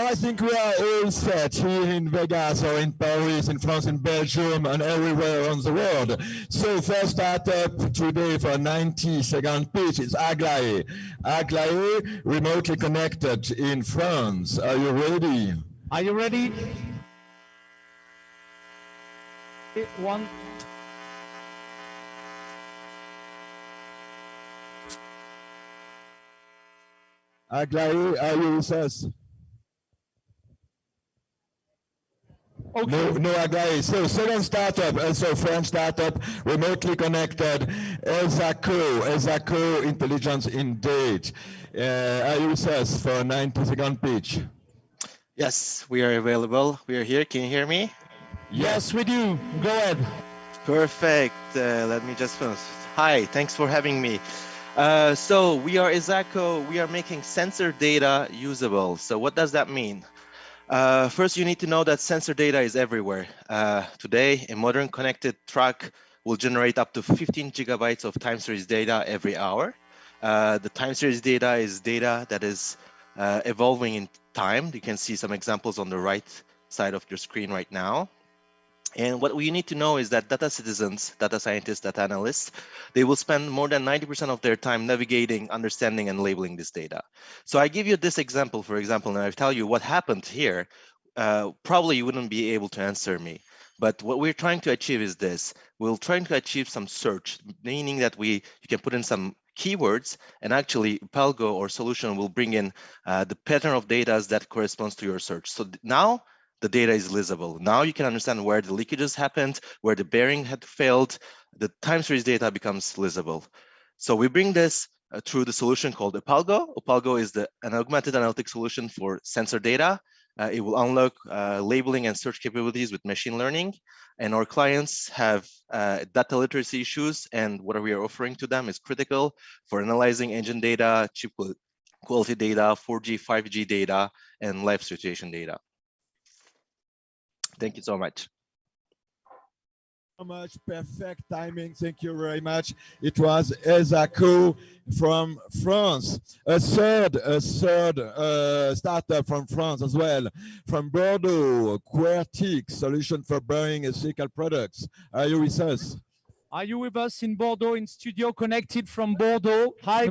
Now I think we are all set here in Vegas or in Paris, in France, in Belgium, and everywhere around the world. So first startup today for a 90-second pitch is Aglaé. Aglaé, remotely connected in France. Are you ready? Are you ready? One. Aglaé, are you with us? Okay. No, Aglaé. So second startup, also French startup, remotely connected, Ezaco Intelligence Indeed. Are you with us for a 90-second pitch? Yes, we are available. We are here. Can you hear me? Yes, we do. Go ahead. Perfect. Let me just finish. Hi, thanks for having me. So we are Ezaco. We are making sensor data usable. So what does that mean? First, you need to know that sensor data is everywhere. Today, a modern connected truck will generate up to 15 gigabytes of time series data every hour. The time series data is data that is evolving in time. You can see some examples on the right side of your screen right now. And what we need to know is that data citizens, data scientists, data analysts, they will spend more than 90% of their time navigating, understanding, and labeling this data. So I give you this example, for example, and I tell you what happened here. Probably you wouldn't be able to answer me. But what we're trying to achieve is this. We're trying to achieve some search, meaning that you can put in some keywords, and actually Palgo or solution will bring in the pattern of data that corresponds to your search. So now, the data is legible. Now you can understand where the leakages happened, where the bearing had failed. The time series data becomes legible. So we bring this through the solution called Opalgo. Opalgo is an augmented analytic solution for sensor data. It will unlock labeling and search capabilities with machine learning. And our clients have data literacy issues, and what we are offering to them is critical for analyzing engine data, chip quality data, 4G, 5G data, and live situation data. Thank you so much. Perfect timing. Thank you very much. It was Ezaco from France. A third startup from France as well, from Bordeaux, QWERTY, solution for burning ethical products. Are you with us? Are you with us in Bordeaux, in studio, connected from Bordeaux? Hi,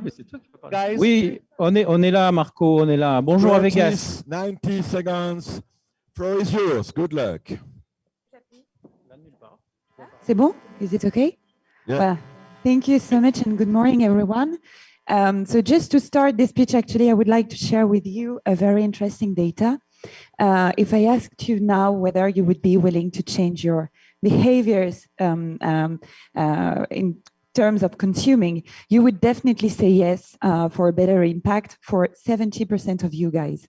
guys. Oui, on est là, Marco, on est là. Bonjour à Vegas. 90 seconds. Floor is yours. Good luck. C'est bon? Is it okay? Yeah. Well, thank you so much and good morning, everyone. So just to start this pitch, actually, I would like to share with you a very interesting data. If I asked you now whether you would be willing to change your behaviors in terms of consuming, you would definitely say yes for a better impact for 70% of you guys.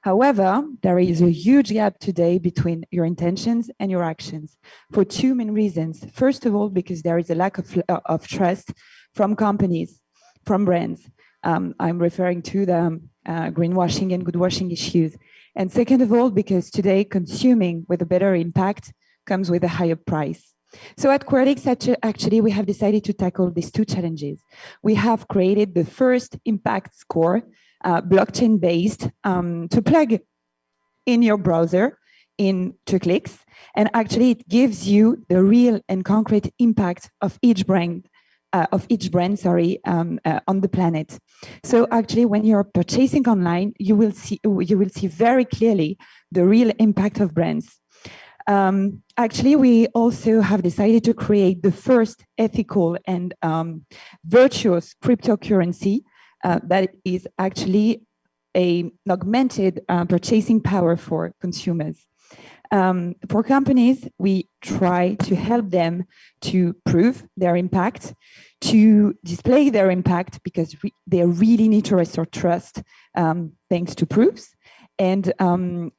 However, there is a huge gap today between your intentions and your actions for two main reasons. First of all, because there is a lack of trust from companies, from brands. I'm referring to the greenwashing and goodwashing issues. And second of all, because today consuming with a better impact comes with a higher price. So at QWERTY, actually, we have decided to tackle these two challenges. We have created the first impact score, blockchain-based, to plug in your browser in 2 clicks. And actually, it gives you the real and concrete impact of each brand, on the planet. So actually, when you're purchasing online, you will see very clearly the real impact of brands. Actually, we also have decided to create the first ethical and virtuous cryptocurrency that is actually an augmented purchasing power for consumers. For companies, we try to help them to prove their impact, to display their impact, because they really need to restore trust thanks to proofs. And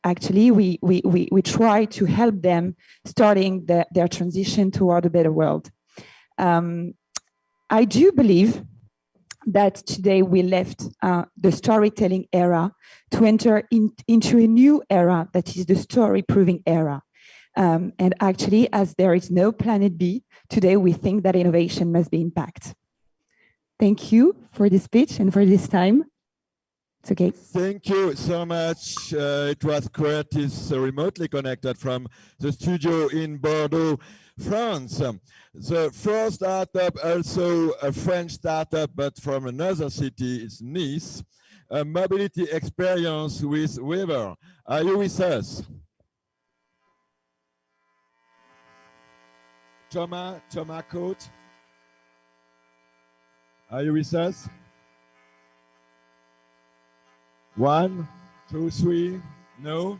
actually, we try to help them starting their transition toward a better world. I do believe that today we left the storytelling era to enter into a new era that is the story proving era. And actually, as there is no planet B, today we think that innovation must be impact. Thank you for this speech and for this time. It's okay. Thank you so much. It was Curtis remotely connected from the studio in Bordeaux, France. The first startup, also a French startup, but from another city, is Nice. A mobility experience with Weaver. Are you with us? Thomas Cote. Are you with us? 1, 2, 3. No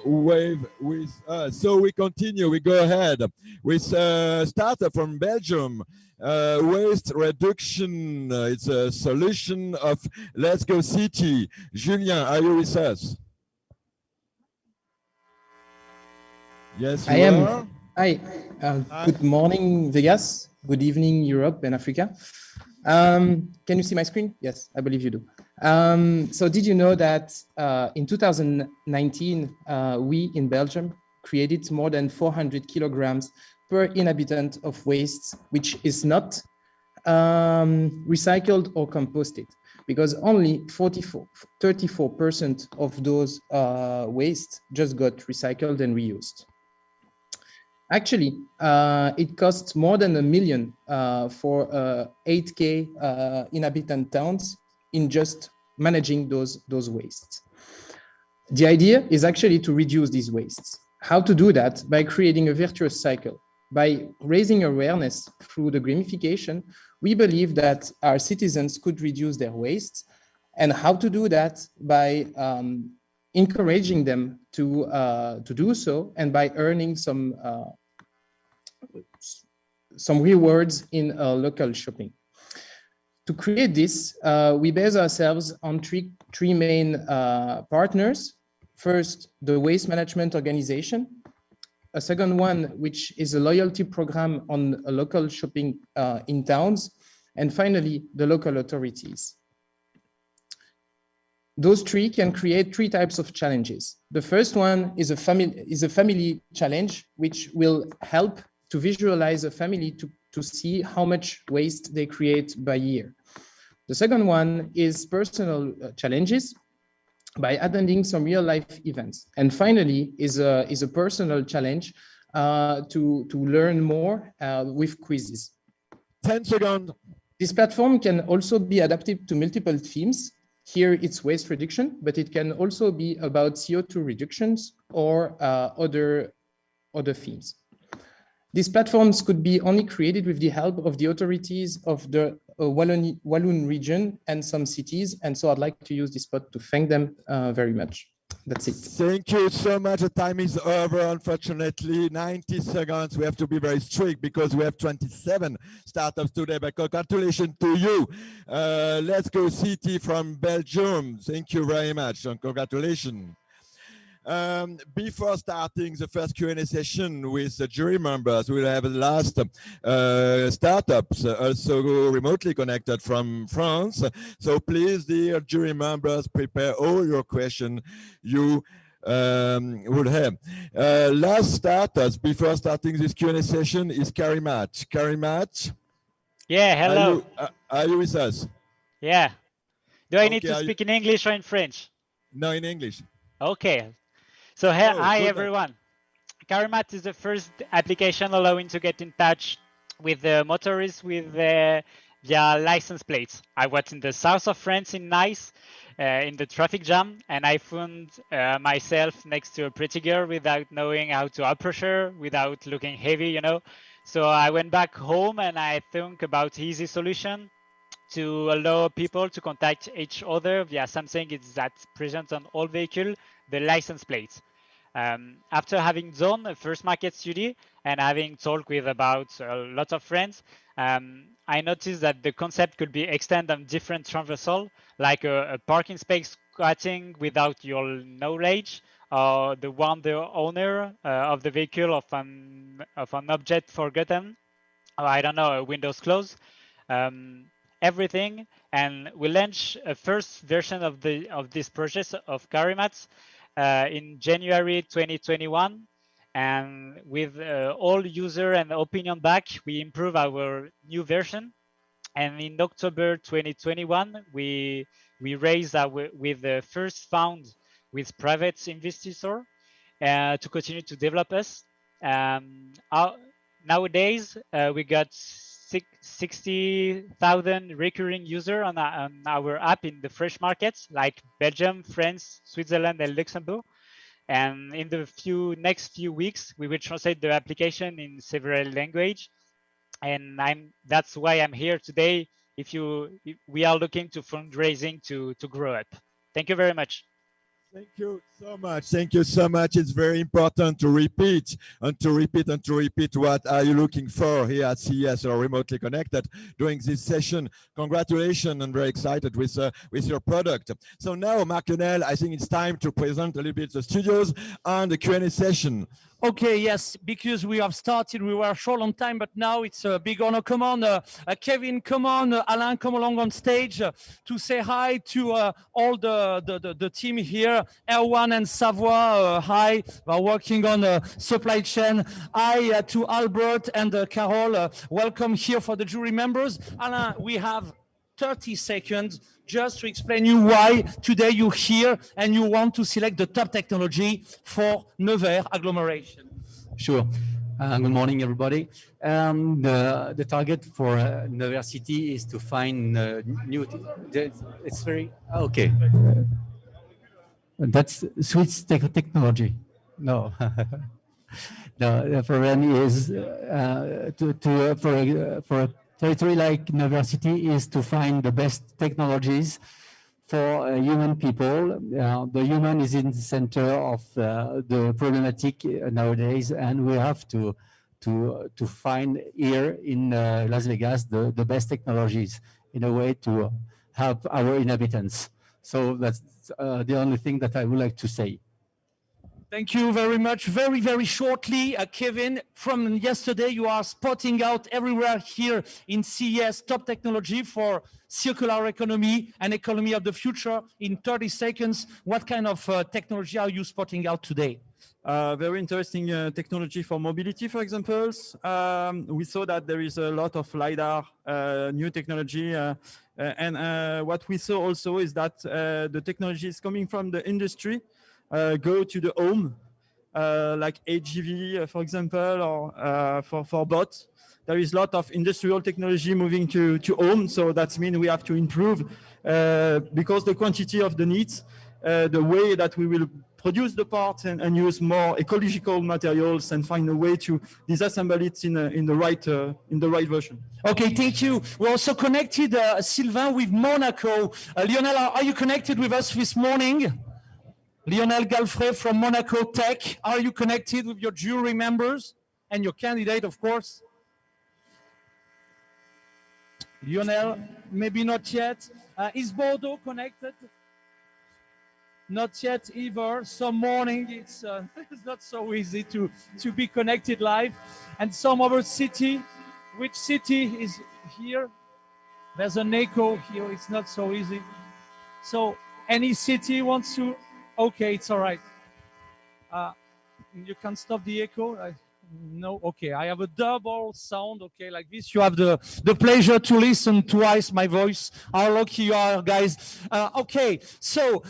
wave with us. So we continue. We go ahead with a startup from Belgium. Waste reduction. It's a solution of Let's Go City. Julien, are you with us? Yes, you I am. are. Hi. Hi. Good morning, Vegas. Good evening, Europe and Africa. Can you see my screen? Yes, I believe you do. So did you know that in 2019, we in Belgium created more than 400 kilograms per inhabitant of waste, which is not recycled or composted, because only 34% of those waste just got recycled and reused. Actually, it costs more than $1 million for 8K inhabitant towns in just managing those wastes. The idea is actually to reduce these wastes. How to do that? By creating a virtuous cycle. By raising awareness through the gamification, we believe that our citizens could reduce their wastes. And how to do that? By encouraging them to do so, and by earning some rewards in local shopping. To create this, we base ourselves on three main partners. First, the waste management organization. A second one, which is a loyalty program on a local shopping in towns. And finally, the local authorities. Those three can create three types of challenges. The first one is a family challenge, which will help to visualize a family to see how much waste they create by year. The second one is personal challenges by attending some real life events. And finally is a personal challenge to learn more with quizzes. 10 seconds. This platform can also be adapted to multiple themes. Here it's waste reduction, but it can also be about CO2 reductions or other themes. These platforms could be only created with the help of the authorities of the Walloon region and some cities. And so I'd like to use this spot to thank them very much. That's it. Thank you so much. The time is over, unfortunately. 90 seconds. We have to be very strict because we have 27 startups today, but congratulations to you. Let's Go City from Belgium. Thank you very much and congratulations. Before starting the first Q&A session with the jury members, we'll have the last startups also remotely connected from France. So please, dear jury members, prepare all your questions you would have. Last starters before starting this Q&A session is Karimat. Karimat? Yeah, hello. Are you with us? Yeah. Do I need to speak in English or in French? No, in English. Okay. So hi everyone. Karimat is the first application allowing to get in touch with the motorists with via license plates. I was in the south of France in Nice in the traffic jam, and I found myself next to a pretty girl without knowing how to approach her, without looking heavy, you know. So I went back home and I think about easy solution to allow people to contact each other via something that's present on all vehicles, the license plates. After having done a first market study and having talked with about a lot of friends, I noticed that the concept could be extended on different transversal, like a parking space squatting without your knowledge, or the owner of the vehicle of an object forgotten, or I don't know, a windows closed, everything. And we launched a first version of this project of Karimat in January 2021, and with all user and opinion back, we improve our new version. And in October 2021, we we raised with the first fund with private investor to continue to develop us. Nowadays, we got 60,000 recurring users on our app in the fresh markets like Belgium, France, Switzerland, and Luxembourg. And in the next few weeks, we will translate the application in several languages. And that's why I'm here today. If we are looking to fundraising to grow up. Thank you very much. Thank you so much. Thank you so much. It's very important to repeat and to repeat and to repeat what are you looking for here at CES or remotely connected during this session. Congratulations and very excited with your product. So now, Marc-Lionel, I think it's time to present a little bit the studios and the Q&A session. Okay, yes, because we have started, we were short on time, but now it's a big honor. Come on, Kevin, come on, Alain, come along on stage to say hi to all the team here. Erwan and Savoie, hi, we're working on supply chain. Hi to Albert and Carol, welcome here for the jury members. Alain, we have 30 seconds just to explain you why today you're here and you want to select the top technology for Nevers agglomeration. Sure. Good morning, everybody. The target for Nevers City is to find new. It's very okay. That's switch technology. No. The problem is for a territory like Nevers City is to find the best technologies for human people. The human is in the center of the problematic nowadays, and we have to find here in Las Vegas the best technologies in a way to help our inhabitants. So that's the only thing that I would like to say. Thank you very much. Very, very shortly, Kevin, from yesterday, you are spotting out everywhere here in CES top technology for circular economy and economy of the future. In 30 seconds, what kind of technology are you spotting out today? Very interesting technology for mobility, for example. We saw that there is a lot of LiDAR, new technology. And what we saw also is that the technology is coming from the industry, go to the home, like AGV, for example, or for bots. There is a lot of industrial technology moving to home. So that means we have to improve because the quantity of the needs, the way that we will produce the parts and use more ecological materials and find a way to disassemble it in the right version. Okay, thank you. We're also connected, Sylvain, with Monaco. Lionel, are you connected with us this morning? Lionel Galfrey from Monaco Tech. Are you connected with your jury members and your candidate, of course? Lionel, maybe not yet. Is Bordeaux connected? Not yet either. Some morning it's not so easy to be connected live. And some other city. Which city is here? There's an echo here. It's not so easy. So any city wants to? Okay, it's all right. You can stop the echo. No, okay. I have a double sound. Okay, like this. You have the pleasure to listen twice my voice. How lucky you are, guys. Okay, so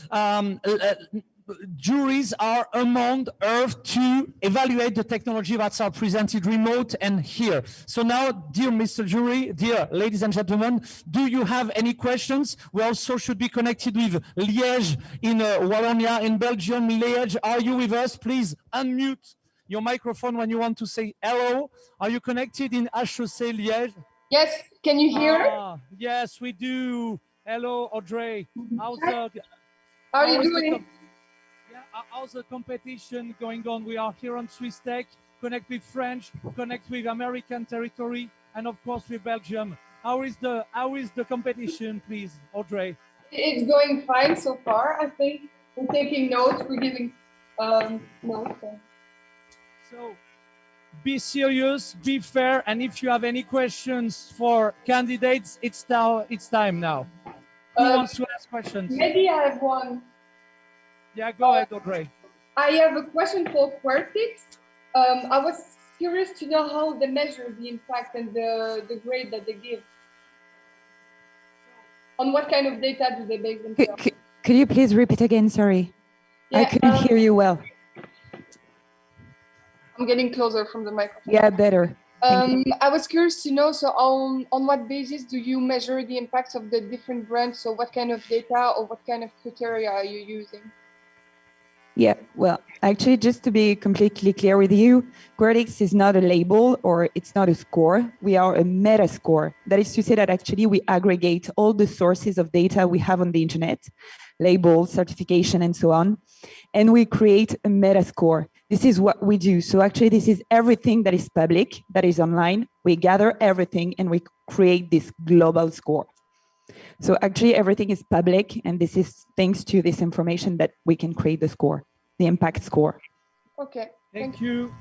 juries are among Earth to evaluate the technology that's are presented remote and here. So now, dear Mr. Jury, dear ladies and gentlemen, do you have any questions? We also should be connected with Liège in Wallonia, in Belgium. Liège, are you with us? Please unmute your microphone when you want to say hello. Are you connected in HEC Liège? Yes, can you hear? Yes, we do. Hello, Audrey. How are you doing? How's the competition going on? We are here on Swiss Tech, connect with French, connect with American territory, and of course with Belgium. How is the competition, please, Audrey? It's going fine so far, I think. We're taking notes, we're giving notes. So be serious, be fair, and if you have any questions for candidates, it's time now. Who wants to ask questions? Maybe I have one. Yeah, go ahead, Audrey. I have a question for PROPtech. I was curious to know how they measure the impact and the grade that they give. On what kind of data do they base themselves? Could you please repeat again? Sorry, I couldn't hear you well. I'm getting closer from the microphone. Yeah, better. I was curious to know, so on what basis do you measure the impact of the different brands? So what kind of data or what kind of criteria are you using? Yeah, well, actually, just to be completely clear with you, GOVERNMENTtech is not a label or it's not a score. We are a meta score. That is to say that actually we aggregate all the sources of data we have on the internet, labels, certification, and so on, and we create a meta score. This is what we do. So actually, this is everything that is public, that is online. We gather everything and we create this global score. So actually, everything is public, and this is thanks to this information that we can create the score, the impact score. Okay. Thank you.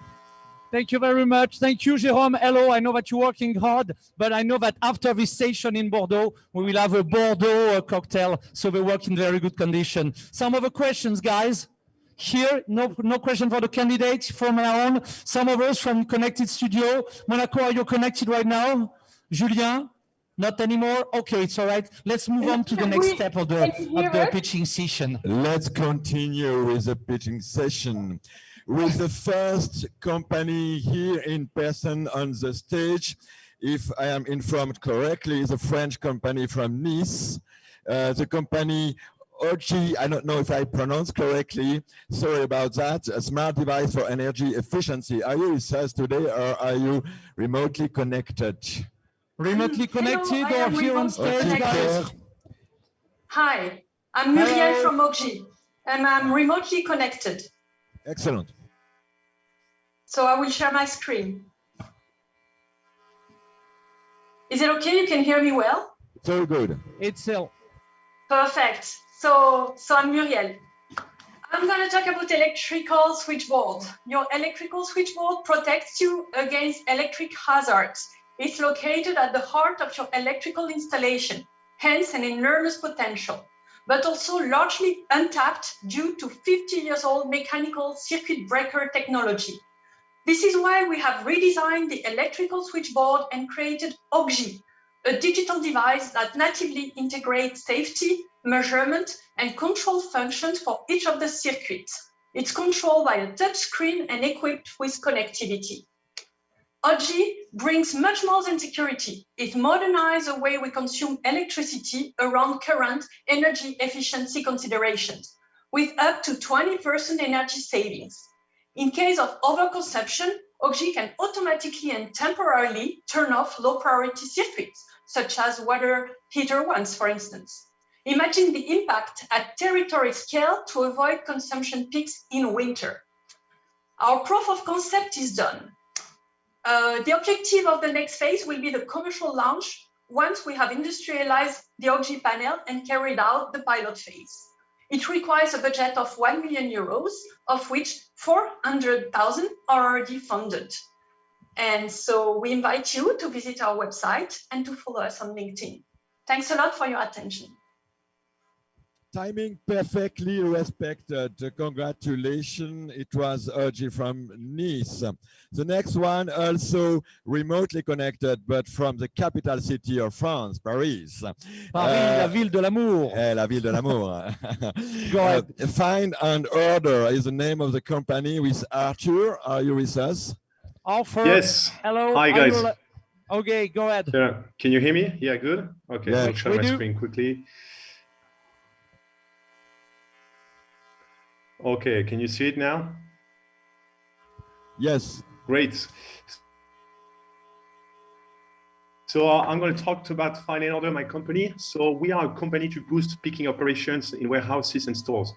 Thank you very much. Thank you, Jérôme. Hello, I know that you're working hard, but I know that after this session in Bordeaux, we will have a Bordeaux cocktail, so we work in very good condition. Some other questions, guys? Here, no question for the candidates from now on. Some of us from Connected Studio. Monaco, are you connected right now? Julien? Not anymore? Okay, it's all right. Let's move on to the next step of the pitching session. Let's continue with the pitching session. With the first company here in person on the stage, if I am informed correctly, is a French company from Nice. The company OG, I don't know if I pronounce correctly, sorry about that, a smart device for energy efficiency. Are you with us today or are you remotely connected? Remotely connected or here on stage, guys? Hi, I'm Muriel from OG, and I'm remotely connected. Excellent. So I will share my screen. Is it okay? You can hear me well? Very good. It's still. Perfect. So I'm Muriel. I'm going to talk about electrical switchboard. Your electrical switchboard protects you against electric hazards. It's located at the heart of your electrical installation, hence an enormous potential, but also largely untapped due to 50-year-old mechanical circuit breaker technology. This is why we have redesigned the electrical switchboard and created OGI, a digital device that natively integrates safety, measurement, and control functions for each of the circuits. It's controlled by a touch screen and equipped with connectivity. OGI brings much more than security. It modernizes the way we consume electricity around current energy efficiency considerations, with up to 20% energy savings. In case of overconsumption, OGI can automatically and temporarily turn off low priority circuits, such as water heater ones, for instance. Imagine the impact at territory scale to avoid consumption peaks in winter. Our proof of concept is done. The objective of the next phase will be the commercial launch once we have industrialized the OGI panel and carried out the pilot phase. It requires a budget of 1 million euros, of which 400,000 are already funded. And so we invite you to visit our website and to follow us on LinkedIn. Thanks a lot for your attention. Timing perfectly respected. Congratulations. It was OG from Nice. The next one also remotely connected, but from the capital city of France, Paris. Paris, la ville de l'amour. La ville de l'amour. Go ahead. Find and Order is the name of the company with Arthur. Are you with us? Arthur. Yes. Hello. Hi, guys. Okay, go ahead. Can you hear me? Yeah, good. Okay, yeah, I'll share my screen quickly. Okay, can you see it now? Yes. Great. So I'm going to talk about Find and Order, my company. So we are a company to boost picking operations in warehouses and stores.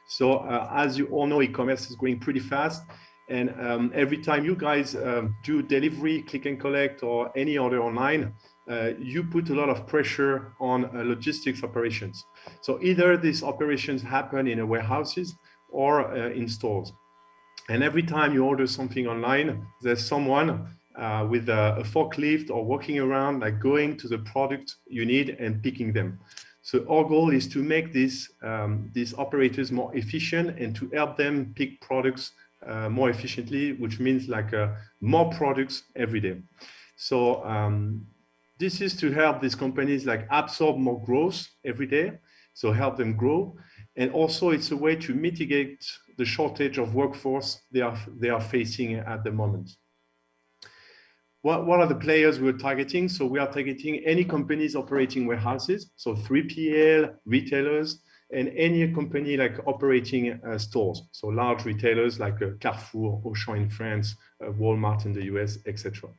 So as you all know, e-commerce is growing pretty fast. And every time you guys do delivery, click and collect, or any order online, you put a lot of pressure on logistics operations. So either these operations happen in warehouses or in stores. And every time you order something online, there's someone with a forklift or walking around, like going to the product you need and picking them. So our goal is to make these operators more efficient and to help them pick products more efficiently, which means like more products every day. So this is to help these companies like absorb more growth every day, so help them grow. And also it's a way to mitigate the shortage of workforce they are facing at the moment. What are the players we're targeting? So we are targeting any companies operating warehouses, so 3PL, retailers, and any company like operating stores, so large retailers like Carrefour, Auchan in France, Walmart in the US, etc.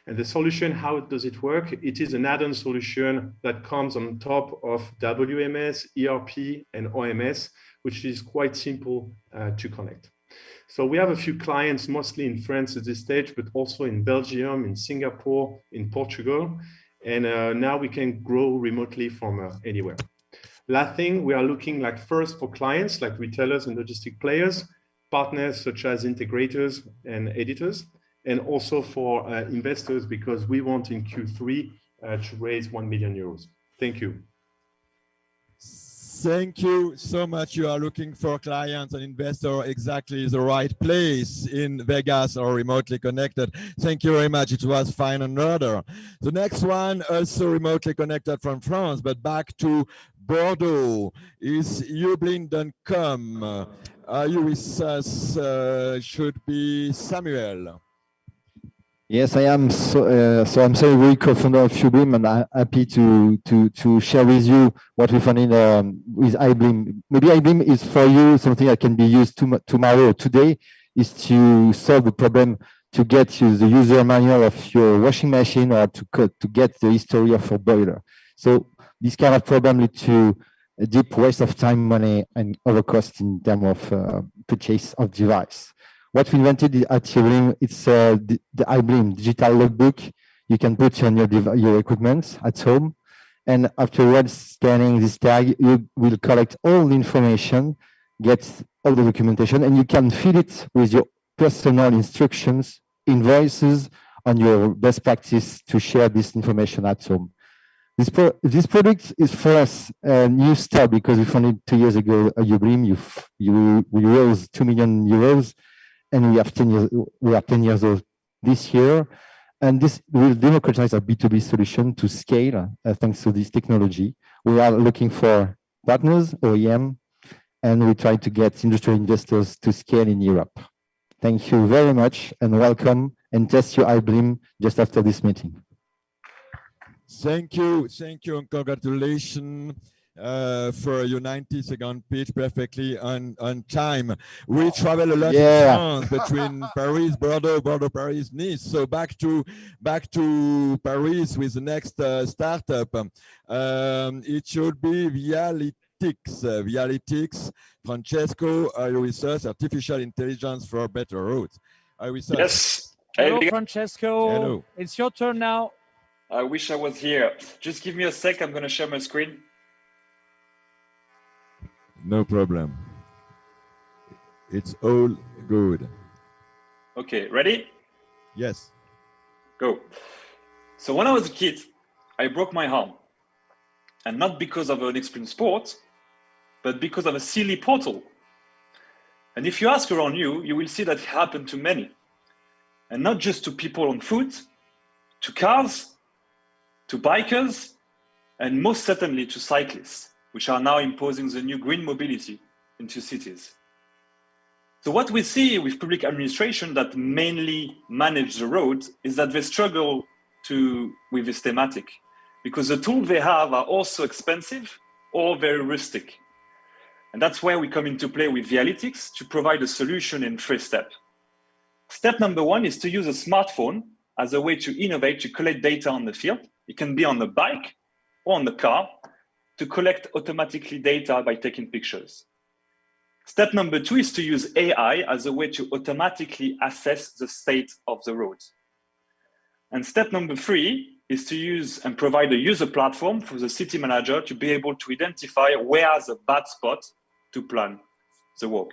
And the solution, how does it work? It is an add-on solution that comes on top of WMS, ERP, and OMS, which is quite simple to connect. So we have a few clients, mostly in France at this stage, but also in Belgium, in Singapore, in Portugal. And now we can grow remotely from anywhere. Last thing, we are looking like first for clients like retailers and logistic players, partners such as integrators and editors, and also for investors, because we want in Q3 to raise 1 million euros. Thank you. Thank you so much. You are looking for clients and investor, exactly the right place in Vegas or remotely connected. Thank you very much. It was fine and order. The next one, also remotely connected from France, but back to Bordeaux, is Ublin.com. Are you with us? Should be Samuel. Yes, I am. So I'm Samuel, co-founder of Ublin, and I'm happy to share with you what we found in with iBlim. Maybe iBlim is for you something that can be used tomorrow or today, is to solve the problem to get you the user manual of your washing machine or to get the history of your boiler. So this kind of problem leads to a deep waste of time, money, and other costs in terms of purchase of device. What we invented at Ublin, it's the iBlim digital logbook. You can put on your equipment at home, and afterwards scanning this tag, you will collect all the information, get all the documentation, and you can fill it with your personal instructions, invoices on your best practice to share this information at home. This product is for us a new start because we founded 2 years ago at Ublin. We raised 2 million euros. And we are 10 years old this year. And this will democratize our B2B solution to scale thanks to this technology. We are looking for partners, OEM, and we try to get industrial investors to scale in Europe. Thank you very much and welcome, and test your iBlim just after this meeting. Thank you, and congratulations. For your 90-second pitch, perfectly on time. We travel a lot in France between Paris, Bordeaux, Paris, Nice. So back to Paris with the next startup. It should be Vialytics. Francesco, are you with us? Artificial intelligence for better roads. Are you with us? Yes. Hello, Francesco. Hello. It's your turn now. I wish I was here. Just give me a sec. I'm going to share my screen. No problem. It's all good. Okay, ready? Yes. Go. So when I was a kid, I broke my arm. And not because of an extreme sport, but because of a silly portal. And if you ask around you, you will see that it happened to many. And not just to people on foot, to cars, to bikers, and most certainly to cyclists, which are now imposing the new green mobility into cities. So what we see with public administration that mainly manage the roads is that they struggle with this thematic because the tools they have are also expensive or very rustic. And that's where we come into play with Vialytics to provide a solution in 3 steps. Step number 1 is to use a smartphone as a way to innovate, to collect data on the field. It can be on the bike or on the car, to collect automatically data by taking pictures. Step number 2 is to use AI as a way to automatically assess the state of the road. And step number 3 is to use and provide a user platform for the city manager to be able to identify where is a bad spot to plan the walk.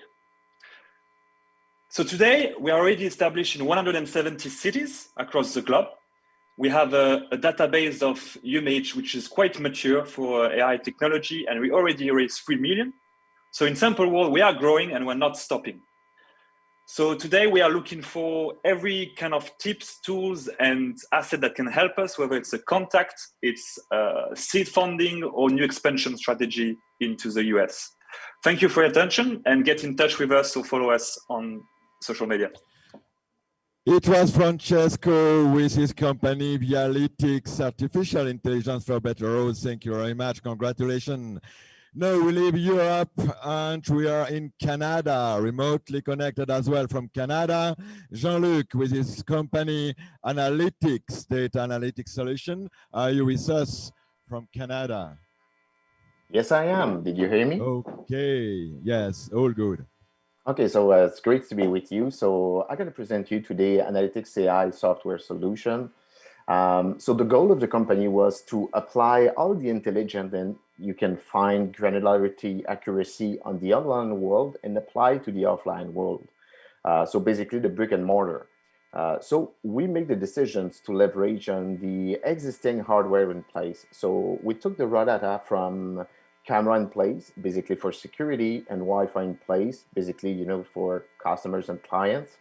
So today we are already established in 170 cities across the globe. We have a database of image which is quite mature for AI technology, and we already raised 3 million. So in simple world, we are growing and we're not stopping. So today we are looking for every kind of tips, tools, and asset that can help us, whether it's a contact, it's seed funding, or new expansion strategy into the US. Thank you for your attention, and get in touch with us or follow us on social media. It was Francesco with his company Vialytics, Artificial Intelligence for Better Roads. Thank you very much. Congratulations. Now we leave Europe and we are in Canada, remotely connected as well from Canada. Jean-Luc with his company Analytics, Data Analytics Solution. Are you with us from Canada? Yes, I am. Did you hear me? Okay, yes, all good. Okay, so it's great to be with you. So I'm going to present you today Analytics AI software solution. So the goal of the company was to apply all the intelligence and you can find granularity, accuracy on the online world and apply to the offline world. So basically the brick and mortar. So we make the decisions to leverage on the existing hardware in place. So we took the raw data from camera in place, basically for security, and Wi-Fi in place, basically, you know, for customers and clients.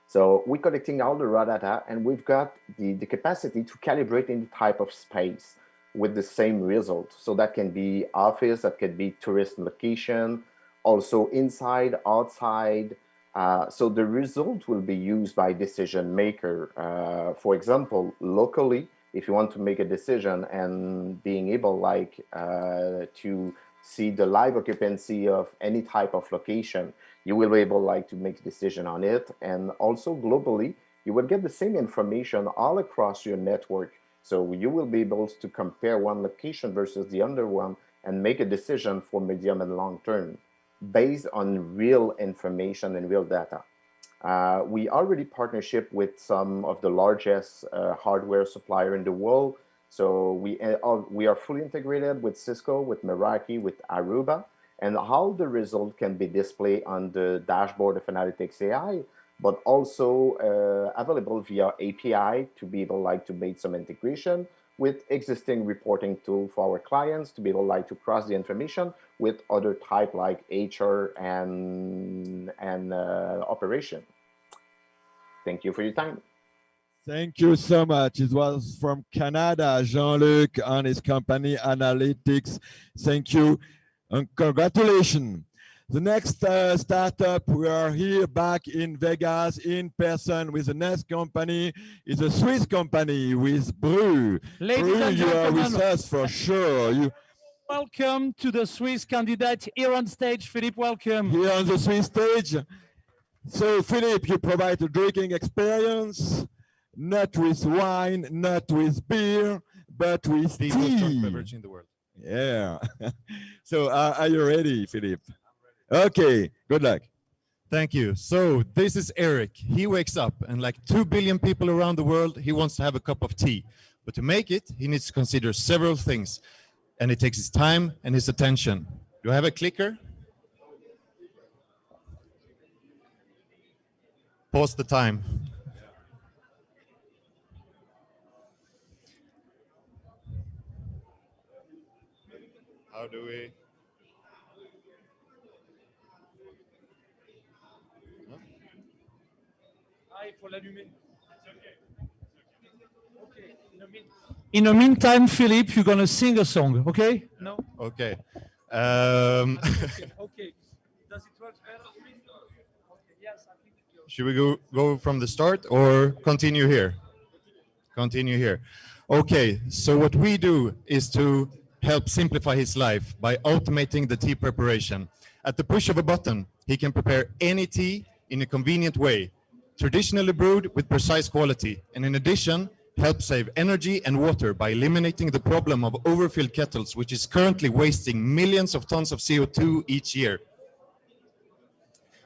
So we're collecting all the raw data and we've got the capacity to calibrate any type of space with the same result. So that can be office, that could be tourist location, also inside, outside. So the result will be used by decision maker. For example, locally, if you want to make a decision and being able to see the live occupancy of any type of location, you will be able to make a decision on it. And also globally, you will get the same information all across your network. So you will be able to compare one location versus the other one and make a decision for medium and long term based on real information and real data. We already partnership with some of the largest hardware supplier in the world. So we are fully integrated with Cisco, with Meraki, with Aruba, and all the result can be displayed on the dashboard of Analytics AI, but also available via API to be able to make some integration with existing reporting tool for our clients to be able to cross the information with other type like HR and operation. Thank you for your time. Thank you so much. It was from Canada, Jean-Luc and his company Analytics. Thank you and congratulations. The next startup, we are here back in Vegas in person with the next company. It's a Swiss company with Bru. Ladies and you are gentlemen, with us for sure. Welcome to the Swiss candidate here on stage. Philippe, welcome. Here on the Swiss stage. So Philippe, you provide a drinking experience, not with wine, not with beer, but with tea. The most strong beverage in the world. Yeah. So are you ready, Philippe? Okay, good luck. Thank you. So this is Eric. He wakes up and like 2 billion people around the world, he wants to have a cup of tea. But to make it, he needs to consider several things. And it takes his time and his attention. Do I have a clicker? Pause the time. How do we? In the meantime, Philippe, you're going to sing a song, okay? No? Okay. Okay. Does it work better? Yes, I think it goes. Should we go from the start or continue here? Continue here. Okay, so what we do is to help simplify his life by automating the tea preparation. At the push of a button, he can prepare any tea in a convenient way, traditionally brewed with precise quality, and in addition, help save energy and water by eliminating the problem of overfilled kettles, which is currently wasting millions of tons of CO2 each year.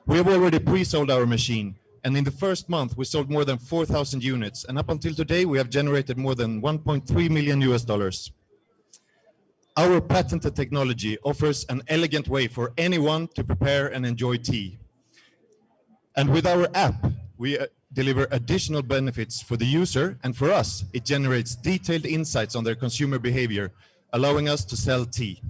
We have already pre-sold our machine, and in the first month, we sold more than 4,000 units, and up until today, we have generated more than $1.3 million US. Our patented technology offers an elegant way for anyone to prepare and enjoy tea. And with our app, we deliver additional benefits for the user, and for us, it generates detailed insights on their consumer behavior, allowing us to sell tea.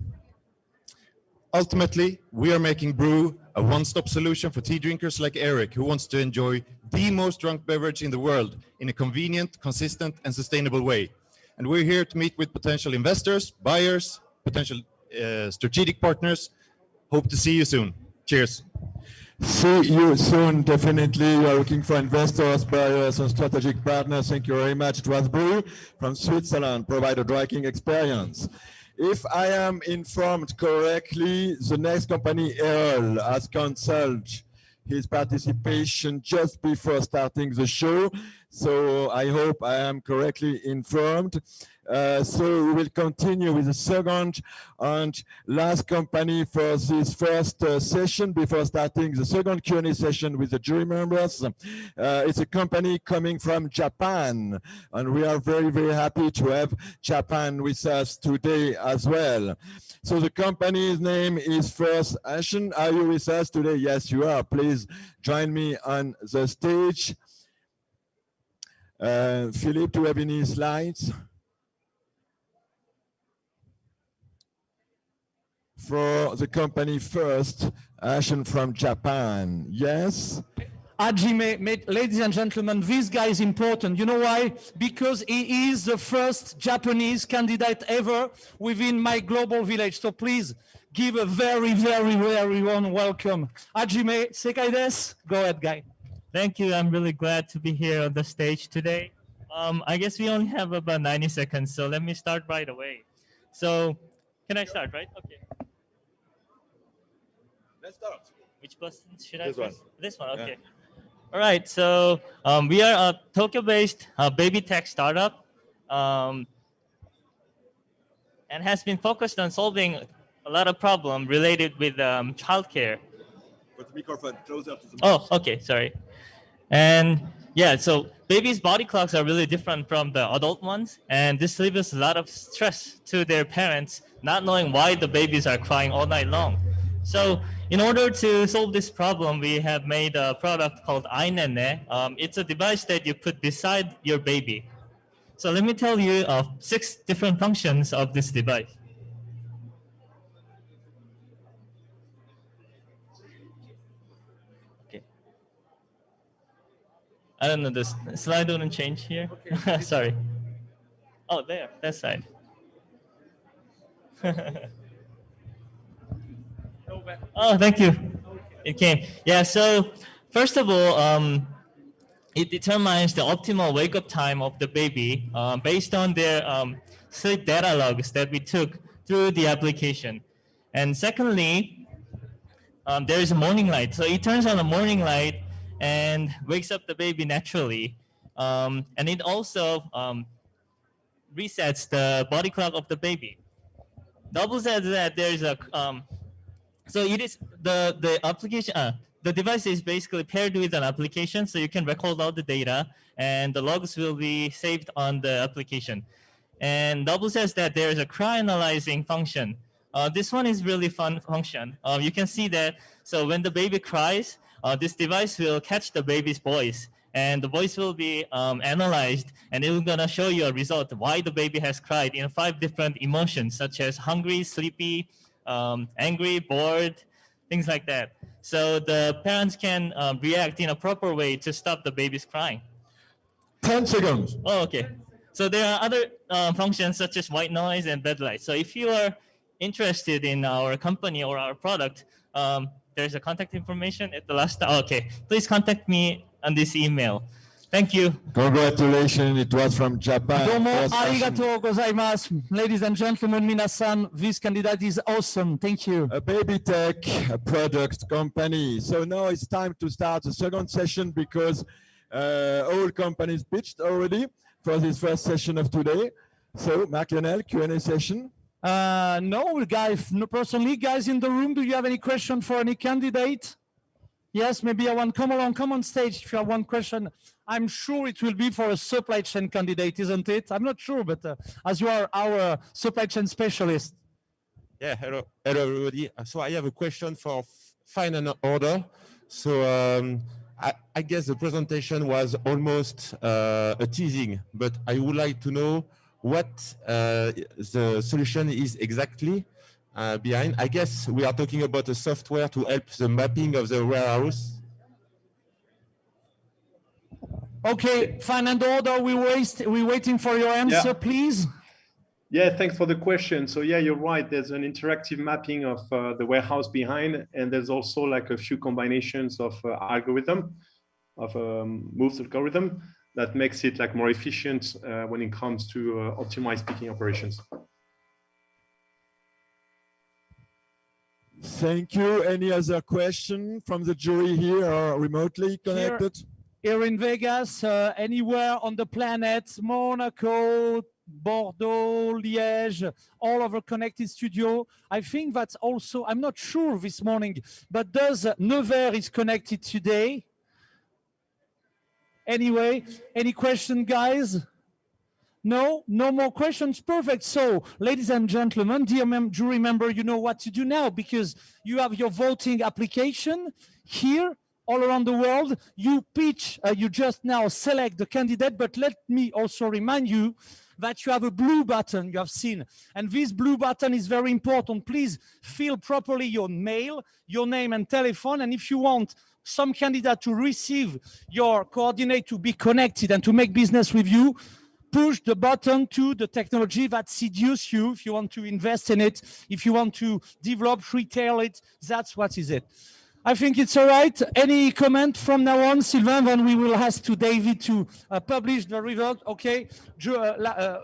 Ultimately, we are making Brew a one-stop solution for tea drinkers like Eric, who wants to enjoy the most drunk beverage in the world in a convenient, consistent, and sustainable way. And we're here to meet with potential investors, buyers, potential strategic partners. Hope to see you soon. Cheers. See you soon, definitely. We are looking for investors, buyers, and strategic partners. Thank you very much. It was Bru from Switzerland, provide a drinking experience. If I am informed correctly, the next company, Errol, has canceled his participation just before starting the show. So I hope I am correctly informed. So we will continue with the second and last company for this first session before starting the second Q&A session with the jury members. It's a company coming from Japan, and we are very, very happy to have Japan with us today as well. So the company's name is First Ashen. Are you with us today? Yes, you are. Please join me on the stage. Philippe, do you have any slides? For the company First Ashen from Japan. Yes? Hajime, ladies and gentlemen, this guy is important. You know why? Because he is the first Japanese candidate ever within my global village. So please give a very, very, very warm welcome. Hajime, sekai desu. Go ahead, guy. Thank you. I'm really glad to be here on the stage today. I guess we only have about 90 seconds, so let me start right away. So, can I start, right? Okay. Let's start. Which button should I press? This one, okay. Yeah. All right, so we are a Tokyo-based baby tech startup and has been focused on solving a lot of problems related with childcare. Put the microphone closer to the Oh, okay, sorry. And yeah, so babies' body clocks are really different from the adult ones, and this leaves a lot of stress to their parents, not knowing why the babies are crying all night long. So in order to solve this problem, we have made a product called iNene. It's a device that you put beside your baby. So let me tell you 6 different functions of this device. Okay. I don't know, this slide wouldn't change here. Okay. Sorry. Oh, there, that side. Oh, thank you. It came. Yeah, so first of all, it determines the optimal wake-up time of the baby based on their sleep data logs that we took through the application. And secondly, there is a morning light. So it turns on a morning light and wakes up the baby naturally. And it also resets the body clock of the baby. Double says that there is a so it is the application. The device is basically paired with an application, so you can record all the data, and the logs will be saved on the application. And Double says that there is a cry analyzing function. This one is really fun function. You can see that. So when the baby cries, this device will catch the baby's voice, and the voice will be analyzed, and it's gonna show you a result why the baby has cried in 5 different emotions, such as hungry, sleepy, angry, bored, things like that. So the parents can react in a proper way to stop the baby's crying. 10 seconds. Oh, okay. So there are other functions such as white noise and bed light. So if you are interested in our company or our product, there's a contact information at the last. Okay, please contact me on this email. Thank you. Congratulations, it was from Japan. Domo arigatou gozaimasu. Ladies and gentlemen, minasan, this candidate is awesome. Thank you. A baby tech product company. So now it's time to start the second session because all companies pitched already for this first session of today. So Marc-Lionel, Q&A session. No, guys, no, personally, guys in the room, do you have any question for any candidate? Yes, maybe I want come on stage if you have one question. I'm sure it will be for a supply chain candidate, isn't it? I'm not sure, but as you are our supply chain specialist. Yeah, hello everybody. So I have a question for final order. So I guess the presentation was almost a teasing, but I would like to know what the solution is exactly. behind. I guess we are talking about a software to help the mapping of the warehouse. Okay, fine and order. We're waiting for your answer, please. Yeah, thanks for the question. So yeah, you're right. There's an interactive mapping of the warehouse behind, and there's also like a few combinations of moves algorithm that makes it like more efficient when it comes to optimized picking operations. Thank you. Any other question from the jury here or remotely connected? Here in Vegas, anywhere on the planet, Monaco, Bordeaux, Liège, all over connected studio. I think that's also, I'm not sure this morning, but does Nevers is connected today? Anyway, any question, guys? No more questions. Perfect. So, ladies and gentlemen, dear jury member, you know what to do now because you have your voting application here all around the world. You pitch, you just now select the candidate, but let me also remind you that you have a blue button you have seen. And this blue button is very important. Please fill properly your mail, your name and telephone. And if you want some candidate to receive your coordinate to be connected and to make business with you, push the button to the technology that seduces you. If you want to invest in it, if you want to develop, retail it, that's what is it. I think it's all right. Any comment from now on, Sylvain? Then we will ask to David to publish the result. Okay.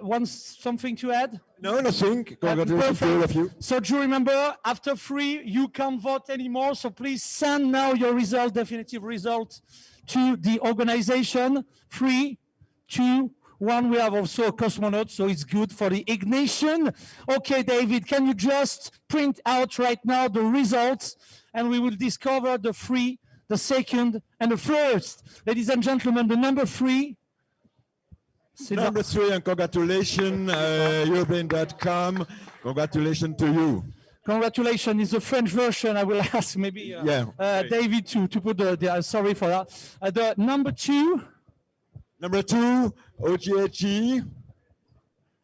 Wants something to add? No, nothing. Congratulations to all of you. So do remember, after 3, you can't vote anymore. So please send now your result, definitive result, to the organization. 3, 2, 1. We have also a cosmonaut, so it's good for the ignition. Okay, David, can you just print out right now the results? And we will discover the 3, the 2nd, and the 1st. Ladies and gentlemen, the number 3. Number 3, and congratulations, European.com. Congratulations to you. Congratulations is the French version. I will ask maybe David to put the sorry for that. The number 2. Number 2, OGHG.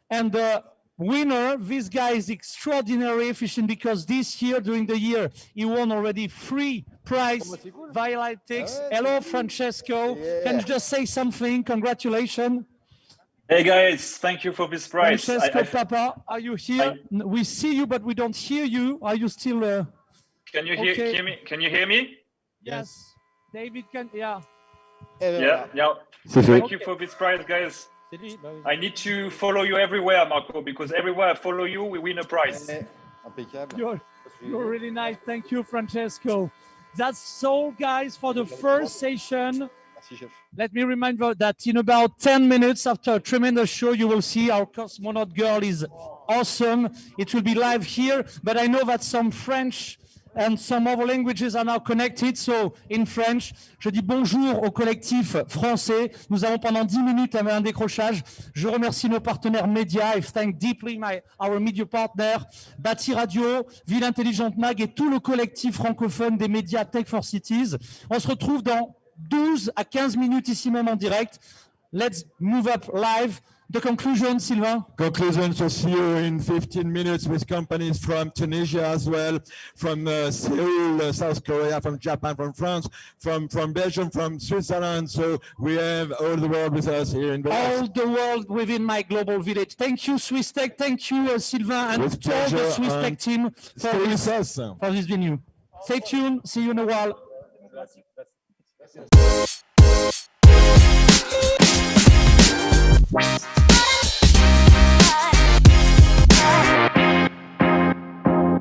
And the winner, this guy is extraordinarily efficient because this year, during the year, he won already 3 prizes via WATErtech. Hello, Francesco. Yeah. Can you just say something? Congratulations. Hey guys, thank you for this prize. Francesco Papa, are you here? We see you, but we don't hear you. Are you still? Can you hear me? Can you hear me? Yes. David can. Yeah. Yeah. Thank you for this prize, guys. I need to follow you everywhere, Marco, because everywhere I follow you, we win a prize. You're really nice. Thank you, Francesco. That's all, guys, for the first session. Let me remind you that in about 10 minutes after a tremendous show, you will see our cosmonaut girl is awesome. It will be live here, but I know that some French and some other languages are now connected. So in French, je dis bonjour au collectif français. Nous avons pendant 10 minutes un décrochage. Je remercie nos partenaires médias. I thank deeply our media partner, Bâti Radio, Ville Intelligente Mag et tout le collectif francophone des médias Tech4Cities. On se retrouve dans 12 à 15 minutes ici même en direct. Let's move up live. The conclusion, Sylvain? Conclusion, so see you in 15 minutes with companies from Tunisia as well, from Seoul, South Korea, from Japan, from France, from Belgium, from Switzerland. So we have all the world with us here in Vegas. All the world within my global village. Thank you, SwissTech. Thank you, Sylvain, and all the SwissTech team for this venue. Stay tuned. See you in a while. Wow.